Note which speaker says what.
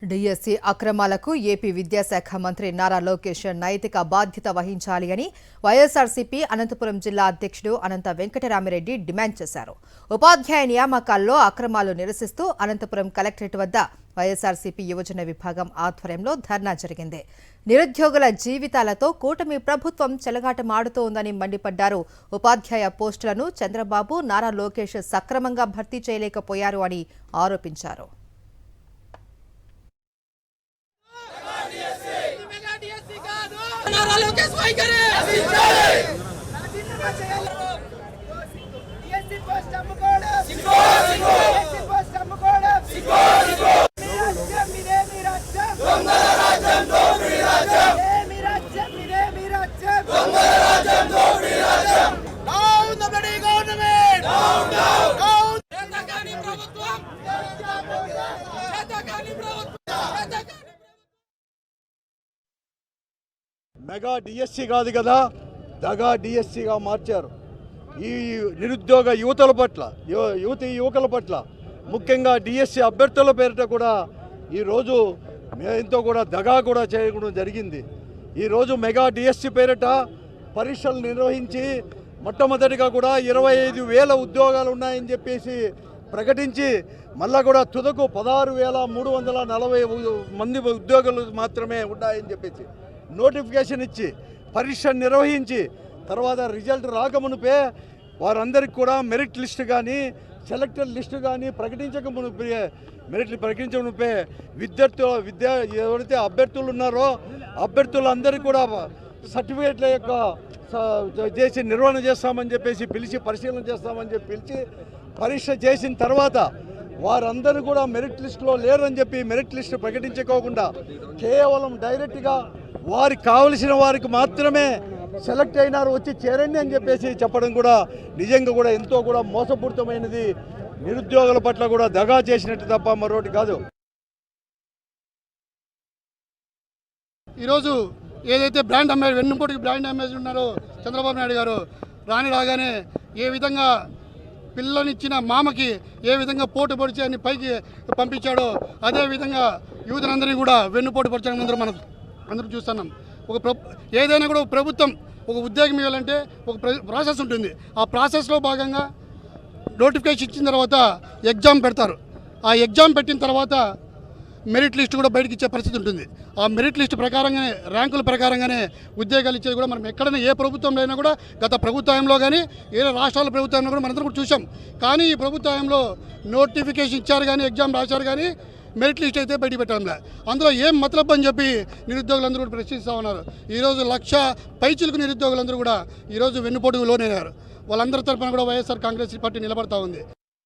Speaker 1: DSC అక్రమాలకు AP విద్యాశాఖ మంత్రి నారా లోకేష్ నైతిక బాధ్యత వహించాలి అని వైఎస్ఆర్సీపీ అనంతపురం జిల్లా అధ్యక్షుడు అనంత వెంకటరామిరెడ్డి డిమాండ్ చేశారు. ఉపాధ్యాయ నియామకాల్లో అక్రమాలు నిరసిస్తూ అనంతపురం కలెక్టరేట్ వద్ద వైఎస్ఆర్సీపీ యువజన విభాగం ఆధ్వర్యంలో ధర్నా జరిగింది. నిరుద్యోగుల జీవితాలతో కూటమి ప్రభుత్వం చెలగాటమాడుతోందని మండిపడ్డారు. ఉపాధ్యాయ పోస్టులను చంద్రబాబు, నారా లోకేష్ సక్రమంగా భర్తీ చేయలేకపోయారు అని ఆరోపించారు.
Speaker 2: మెగా డిఎస్సి కాదు కదా, దగా డిఎస్సిగా మార్చారు. ఈ నిరుద్యోగ యువకుల పట్ల ముఖ్యంగా డిఎస్సి అభ్యర్థుల పేరిట కూడా ఈరోజు ఎంతో కూడా దగా కూడా చేయడం జరిగింది. ఈరోజు మెగా డిఎస్సి పేరిట పరీక్షలు నిర్వహించి మొట్టమొదటిగా కూడా 25,000 ఉద్యోగాలు ఉన్నాయని చెప్పేసి ప్రకటించి మళ్ళా కూడా తుదకు 16,340 మంది ఉద్యోగులు మాత్రమే ఉన్నాయని చెప్పేసి నోటిఫికేషన్ ఇచ్చి పరీక్ష నిర్వహించి తర్వాత రిజల్ట్ రాకమునిపే వారందరికీ కూడా మెరిట్ లిస్టు కానీ సెలెక్టెడ్ లిస్టు కానీ మెరిట్లు ప్రకటించమునిపే ఎవరైతే అభ్యర్థులు ఉన్నారో అభ్యర్థులందరికీ కూడా సర్టిఫికేట్ల యొక్క చేసి నిర్వహణ చేస్తామని చెప్పేసి పిలిచి పరిశీలన చేస్తామని చెప్పి పిలిచి పరీక్ష చేసిన తర్వాత వారందరూ కూడా మెరిట్ లిస్టులో లేరని చెప్పి మెరిట్ లిస్టు ప్రకటించుకోకుండా కేవలం డైరెక్ట్గా వారికి కావలసిన వారికి మాత్రమే సెలెక్ట్ అయినారు, వచ్చి చేరండి అని చెప్పేసి చెప్పడం కూడా నిజంగా కూడా ఎంతో కూడా మోసపూరితమైనది. నిరుద్యోగుల పట్ల కూడా దగా చేసినట్టు తప్ప మరొకటి కాదు.
Speaker 3: ఈరోజు ఏదైతే బ్రాండ్ అంబాసిడర్ వెన్నుపోటుకి బ్రాండ్ అంబాసిడర్ ఉన్నారో చంద్రబాబు నాయుడు గారు రాగానే ఏ విధంగా పిల్లనిచ్చిన మామకి ఏ విధంగా పోటు పొడిచి అని పైకి పంపించాడో అదేవిధంగా యూత్నందరినీ కూడా వెన్నుపోటు పొడిచడం మనం అందరం చూస్తున్నాం. ఏదైనా కూడా ప్రభుత్వం ఒక ఉద్యోగం ఇవ్వాలంటే ఒక ప్రాసెస్ ఉంటుంది. ఆ ప్రాసెస్లో భాగంగా నోటిఫికేషన్ ఇచ్చిన తర్వాత ఎగ్జామ్ పెడతారు. ఆ ఎగ్జామ్ పెట్టిన తర్వాత మెరిట్ లిస్ట్ కూడా బయటకు ఇచ్చే పరిస్థితి ఉంటుంది. ఆ మెరిట్ లిస్ట్ ప్రకారంగానే ర్యాంకుల ప్రకారంగానే ఉద్యోగాలు ఇచ్చేది కూడా మనం ఎక్కడైనా ఏ ప్రభుత్వంలో అయినా కూడా గత ప్రభుత్వంలో కానీ ఏ రాష్ట్రాల ప్రభుత్వంలో కూడా మనందరం కూడా చూసాం. కానీ ఈ ప్రభుత్వంలో నోటిఫికేషన్ ఇచ్చారు కానీ ఎగ్జామ్ రాశారు కానీ మెరిట్ లిస్ట్ అయితే బయట పెట్టడంలే. అందులో ఏం మతలబ్ అని చెప్పి నిరుద్యోగులందరూ కూడా ప్రశ్నిస్తూ ఉన్నారు. ఈరోజు 1,00,000 పైచిలకు నిరుద్యోగులందరూ కూడా ఈరోజు వెన్నుపోటుకు లోనయ్యారు. వాళ్ళందరి తరఫున కూడా వైఎస్ఆర్ కాంగ్రెస్ పార్టీ నిలబడతా ఉంది.